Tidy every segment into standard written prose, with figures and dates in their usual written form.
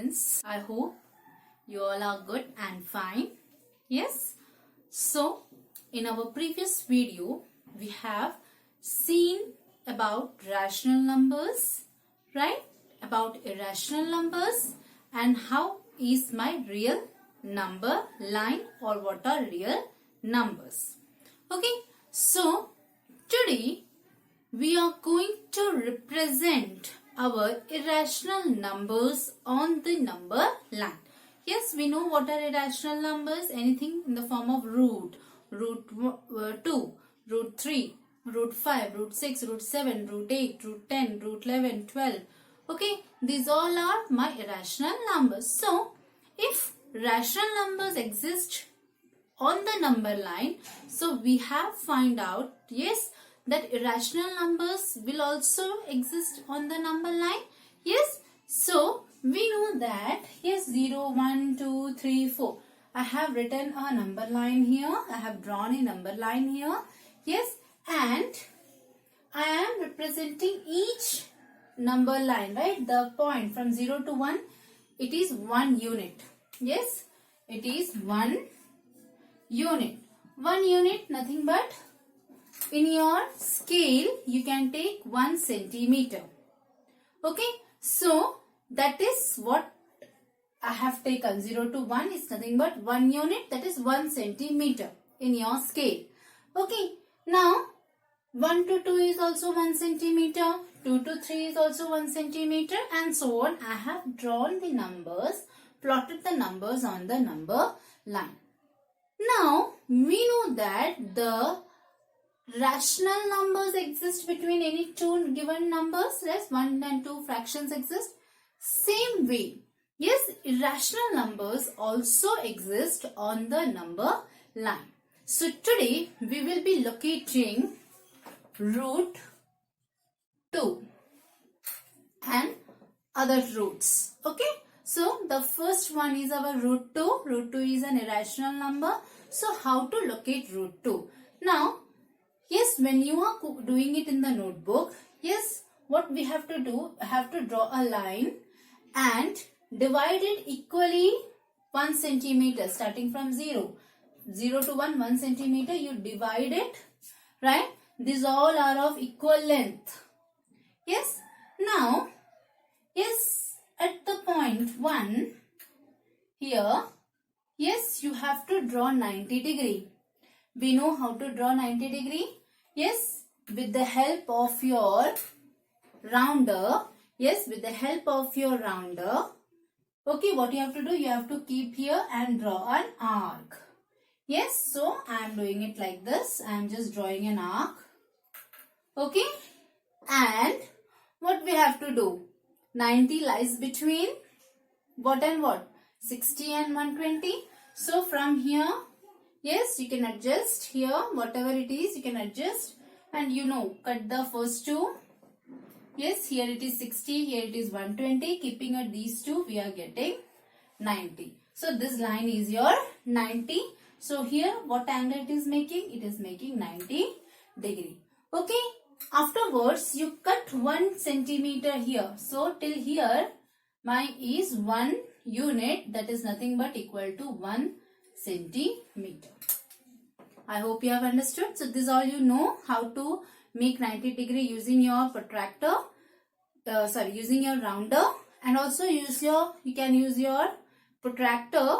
friends. I hope you all are good and fine. Yes. So in our previous video we have seen about rational numbers, right? About irrational numbers and how is my real number line or what are real numbers. Okay. So today we are going to represent our irrational numbers on the number line. Yes, we know what are irrational numbers. Anything in the form of root, root 2, root 3, root 5, root 6, root 7, root 8, root 10, root 11, 12. Okay, these all are my irrational numbers. So, if rational numbers exist on the number line, so we have find out, yes, that irrational numbers will also exist on the number line. Yes, so we know that, yes, 0, 1, 2, 3, 4. I have written a number line here. I have drawn a number line here. Yes, and I am representing each number line, right? The point from 0 to 1, it is 1 unit. Yes, it is 1 unit. 1 unit, nothing but in your scale you can take 1 centimeter. Okay, so that is what I have taken. 0 to 1 is nothing but 1 unit, that is 1 centimeter in your scale. Okay, now 1 to 2 is also 1 centimeter, 2 to 3 is also 1 centimeter, and so on. I have drawn the numbers, plotted the numbers on the number line. Now we know that the rational numbers exist between any two given numbers. Yes, 1 and 2 fractions exist. Same way, yes, irrational numbers also exist on the number line. So today we will be locating root 2 and other roots. Okay, so the first one is our root 2. Root 2 is an irrational number. So how to locate root 2? Now, yes, when you are doing it in the notebook, yes, what we have to do, I have to draw a line and divide it equally 1 centimeter starting from 0. 0 to 1, 1 centimeter, you divide it, right? These all are of equal length. Yes, now, yes, at the point 1 here, yes, you have to draw 90 degree. We know how to draw 90 degree. Yes, with the help of your rounder. Yes, with the help of your rounder. Okay, what you have to do, you have to keep here and draw an arc. Yes, so I am doing it like this. I am just drawing an arc. Okay, and what we have to do? 90 lies between what and what? 60 and 120. So from here, yes, you can adjust here, whatever it is, you can adjust. And you know, cut the first two. Yes, here it is 60, here it is 120. Keeping at these two, we are getting 90. So this line is your 90. So here, what angle it is making? It is making 90 degree. Okay. Afterwards, you cut 1 centimeter here. So till here, mine is 1 unit, that is nothing but equal to 1 centimeter. I hope you have understood. So this is all you know, how to make 90 degree using your protractor, using your rounder, and also you can use your protractor,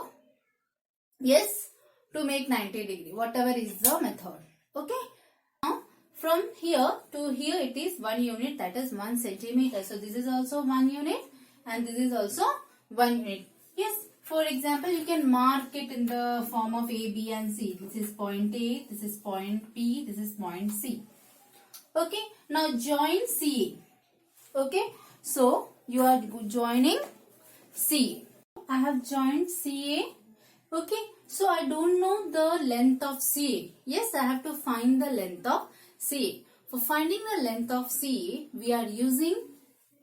yes, to make 90 degree, whatever is the method. Okay. Now from here to here it is 1 unit, that is 1 centimeter. So this is also 1 unit and this is also 1 unit. Yes, for example, you can mark it in the form of A, B and C. This is point A, this is point B, this is point C. Okay, now join CA. Okay, so you are joining CA. I have joined CA. Okay, so I don't know the length of CA. Yes, I have to find the length of CA. For finding the length of CA, we are using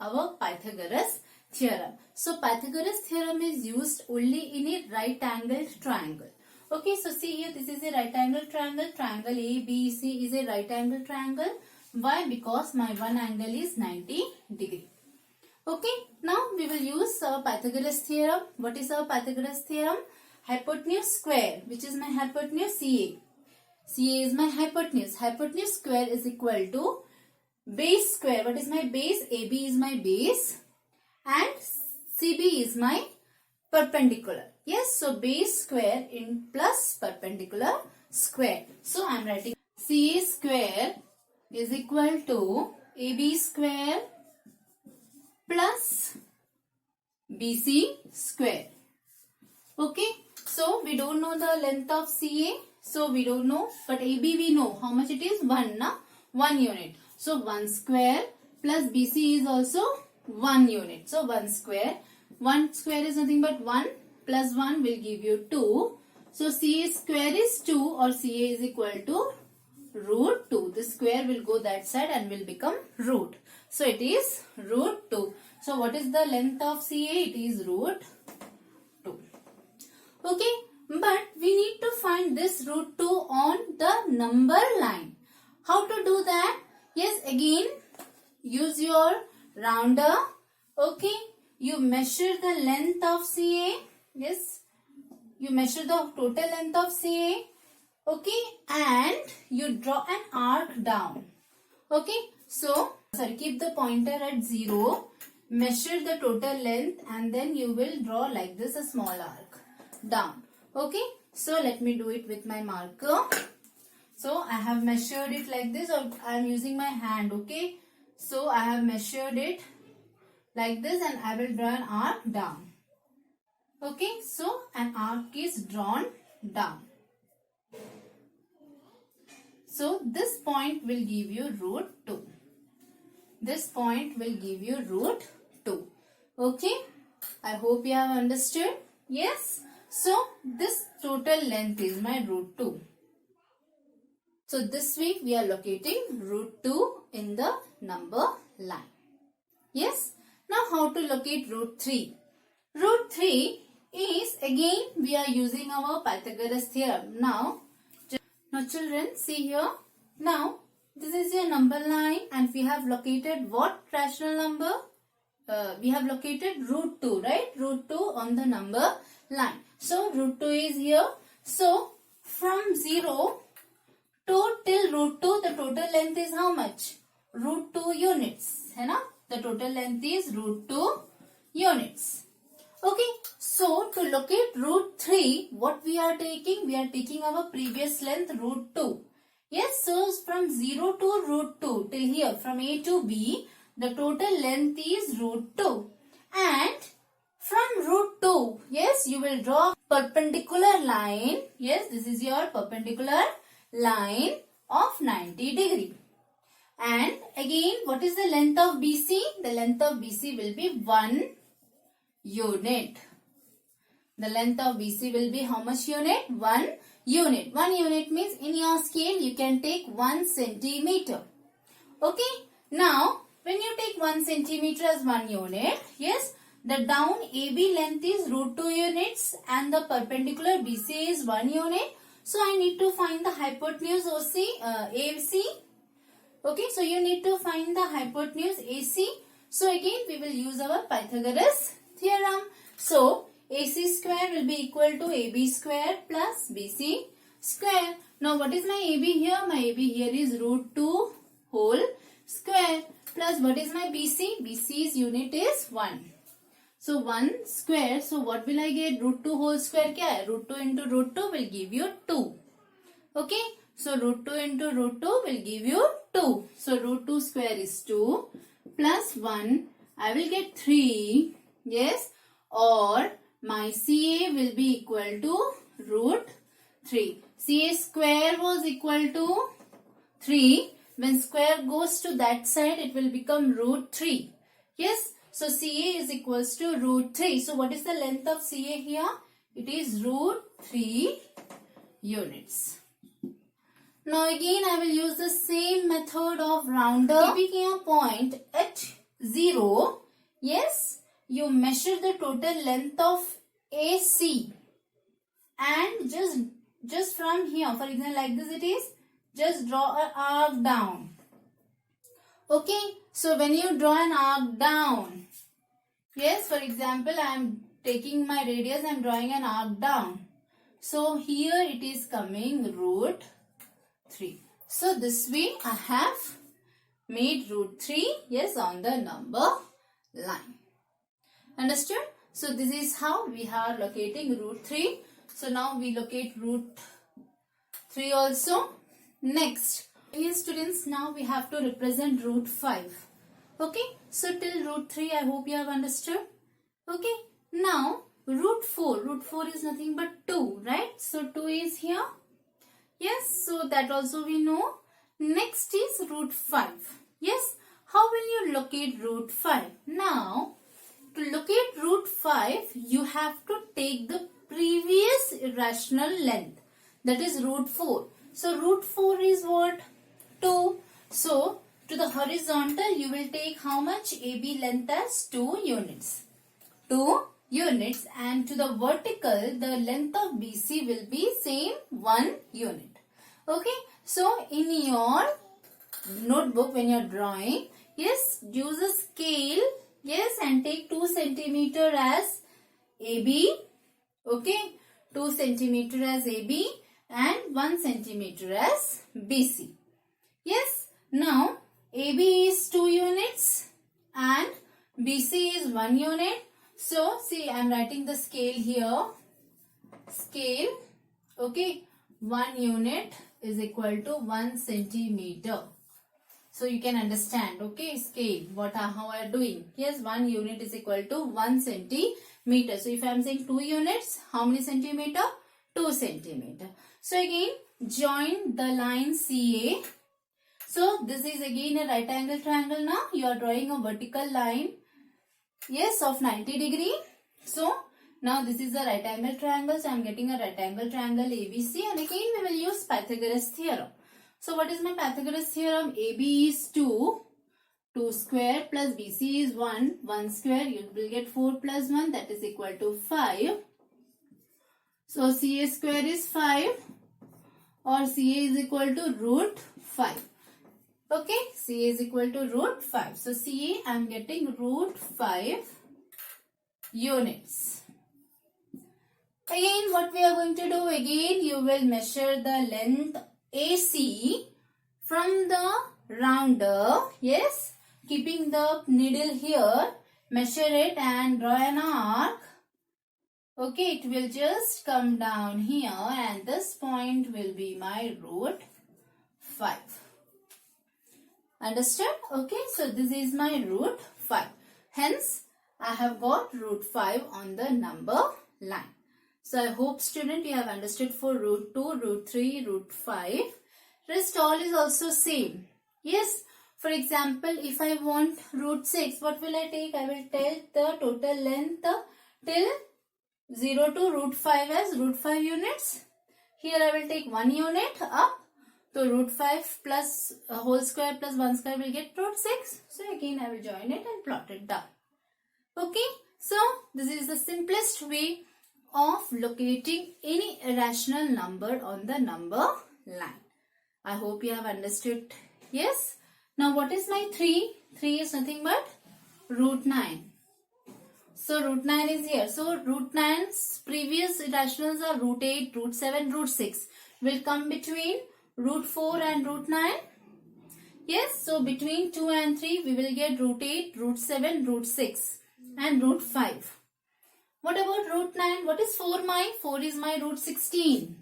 our Pythagoras theorem. So Pythagoras theorem is used only in a right angled triangle. Okay, so see here, this is a right angled triangle. Triangle ABC is a right angled triangle. Why? Because my one angle is 90 degree. Okay, now we will use our Pythagoras theorem. What is our Pythagoras theorem? Hypotenuse square, which is my hypotenuse CA. CA is my hypotenuse. Hypotenuse square is equal to base square. What is my base? AB is my base and CB is my perpendicular. Yes, so base square in plus perpendicular square. So I am writing CA square is equal to AB square plus BC square. Okay, so we don't know the length of CA, so we don't know, but AB we know how much it is, 1 na, 1 unit. So 1 square plus BC is also 1 unit. So 1 square is nothing but 1 plus 1 will give you 2. So CA square is 2 or CA is equal to root 2. The square will go that side and will become root. So it is root 2. So what is the length of CA? It is root 2. Okay, but we need to find this root 2 on the number line. How to do that? Yes, again use your rounder. Okay, you measure the length of CA. Yes, you measure the total length of CA. Okay, and you draw an arc down. Okay, so keep the pointer at 0, measure the total length and then you will draw like this a small arc down. Okay, so let me do it with my marker. So I have measured it like this, or I am using my hand. Okay, so I have measured it like this and I will draw an arc down. Okay, so an arc is drawn down. So this point will give you root 2. This point will give you root 2. Okay, I hope you have understood. Yes, so this total length is my root 2. So this way we are locating root 2 in the number line. Yes, now how to locate root 3? Root 3 is, again we are using our Pythagoras theorem. Now children, see here. Now this is your number line and we have located what rational number? We have located root 2, right? Root 2 on the number line. So root 2 is here. So from 0 to till root 2, the total length is how much? Root 2 units. Hai na? The total length is root 2 units. Okay, so to locate root 3, what we are taking? We are taking our previous length root 2. Yes, so from 0 to root 2 till here, from A to B, the total length is root 2. And from root 2, yes, you will draw perpendicular line. Yes, this is your perpendicular line of 90 degree. And again, what is the length of BC? The length of BC will be 1 unit. The length of BC will be how much unit? 1 unit. 1 unit means in your scale you can take 1 centimeter. Okay. Now when you take 1 centimeter as 1 unit, yes, the down AB length is root 2 units and the perpendicular BC is 1 unit. So I need to find the hypotenuse AC. Okay. So you need to find the hypotenuse AC. So again we will use our Pythagoras theorem. So AC square will be equal to AB square plus BC square. Now what is my AB here? My AB here is root 2 whole square plus what is my BC? BC's unit is 1. So 1 square. So what will I get? Root 2 whole square kya hai? Root 2 into root 2 will give you 2. Okay. So root 2 into root 2 will give you 2. So root 2 square is 2 plus 1. I will get 3. Yes, or my CA will be equal to root 3. CA square was equal to 3. When square goes to that side, it will become root 3. Yes, so CA is equals to root 3. So what is the length of CA here? It is root 3 units. Now again I will use the same method of rounder. Keeping a point at 0, yes, you measure the total length of AC and just from here, for example like this it is, just draw an arc down. Okay, so when you draw an arc down, Yes, for example, I am taking my radius and drawing an arc down. So here it is coming root 3. So this way I have made root 3, yes, on the number line. Understood? So this is how we are locating root 3. So now we locate root 3 also. Next, here students, now we have to represent root 5. Okay, so till root 3 I hope you have understood. Okay, now root 4 is nothing but 2, right? So 2 is here. Yes, so that also we know. Next is root 5. Yes, how will you locate root 5? Now, to locate root 5, you have to take the previous irrational length. That is root 4. So root 4 is what? 2. So, to the horizontal, you will take how much? AB length as 2 units. 2 units, and to the vertical, the length of BC will be same 1 unit. Okay, so in your notebook when you are drawing, yes, use a scale, yes, and take 2 centimeter as AB. Okay, 2 centimeter as AB and 1 centimeter as BC. Yes, now AB is 2 units and BC is 1 unit. So, see, I am writing the scale here. Scale, okay, 1 unit is equal to 1 centimeter. So, you can understand, okay, scale, how I am doing. Yes, 1 unit is equal to 1 centimeter. So, if I am saying 2 units, how many centimeter? 2 centimeter. So, again, join the line CA. So, this is again a right angle triangle now. You are drawing a vertical line, yes, of 90 degree. So, now this is a right angle triangle. So, I am getting a right angle triangle ABC, and again we will use Pythagoras theorem. So, what is my Pythagoras theorem? AB is 2. 2 square plus BC is 1. 1 square, you will get 4 plus 1, that is equal to 5. So, CA square is 5, or CA is equal to root 5. Okay, CA is equal to root 5. So, CA I am getting root 5 units. Again, what we are going to do? Again, you will measure the length AC from the rounder. Yes, keeping the needle here, measure it and draw an arc. Okay, it will just come down here, and this point will be my root 5. Understood? Okay, so this is my root 5. Hence, I have got root 5 on the number line. So, I hope student you have understood for root 2, root 3, root 5. Rest all is also same. Yes, for example, if I want root 6, what will I take? I will take the total length till 0 to root 5 as root 5 units. Here I will take 1 unit up. So, root 5 plus a whole square plus 1 square will get root 6. So, again I will join it and plot it down. Okay. So, this is the simplest way of locating any irrational number on the number line. I hope you have understood. Yes. Now, what is my 3? 3 is nothing but root 9. So, root 9 is here. So, root 9's previous irrationals are root 8, root 7, root 6. Will come between root 4 and root 9. Yes, so between 2 and 3 we will get root 8, root 7, root 6 and root 5. What about root 9? What is 4 my? 4 is my root 16.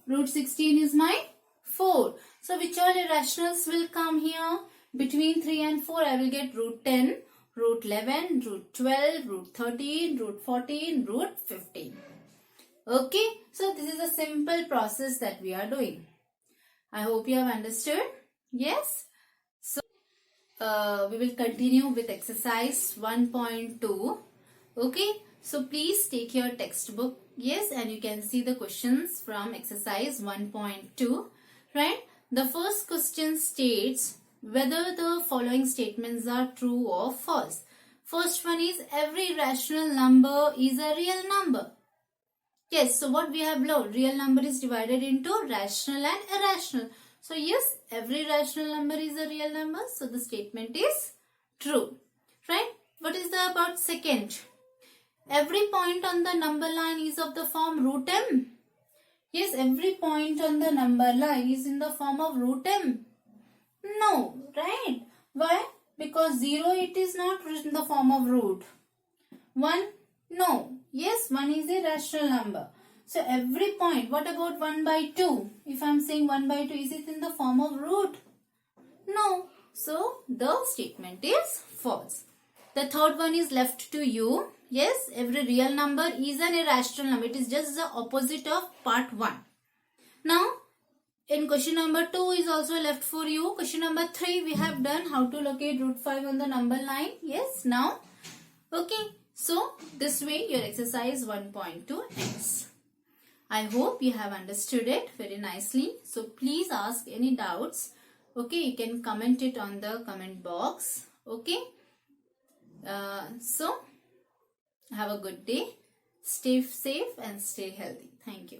Root 16 is my 4. So which all irrationals will come here? Between 3 and 4 I will get root 10, root 11, root 12, root 13, root 14, root 15. Okay, so this is a simple process that we are doing. I hope you have understood. Yes. So, we will continue with exercise 1.2. Okay. So, please take your textbook. Yes. And you can see the questions from exercise 1.2. Right. The first question states whether the following statements are true or false. First one is every rational number is a real number. Yes, so what we have learned, real number is divided into rational and irrational. So yes, every rational number is a real number. So the statement is true. Right? What is the about second? Every point on the number line is of the form root m. Yes, every point on the number line is in the form of root m. No, right? Why? Because 0, it is not in the form of root. 1, no. Yes, 1 is a rational number. So every point, what about 1 by 2? If I am saying 1 by 2, is it in the form of root? No. So the statement is false. The third one is left to you. Yes, every real number is an irrational number. It is just the opposite of part 1. Now, in question number 2 is also left for you. Question number 3 we have done how to locate root 5 on the number line. Yes, now. Okay, so this way your exercise 1.2 ends. I hope you have understood it very nicely. So please ask any doubts. Okay, you can comment it on the comment box. Okay. So have a good day. Stay safe and stay healthy. Thank you.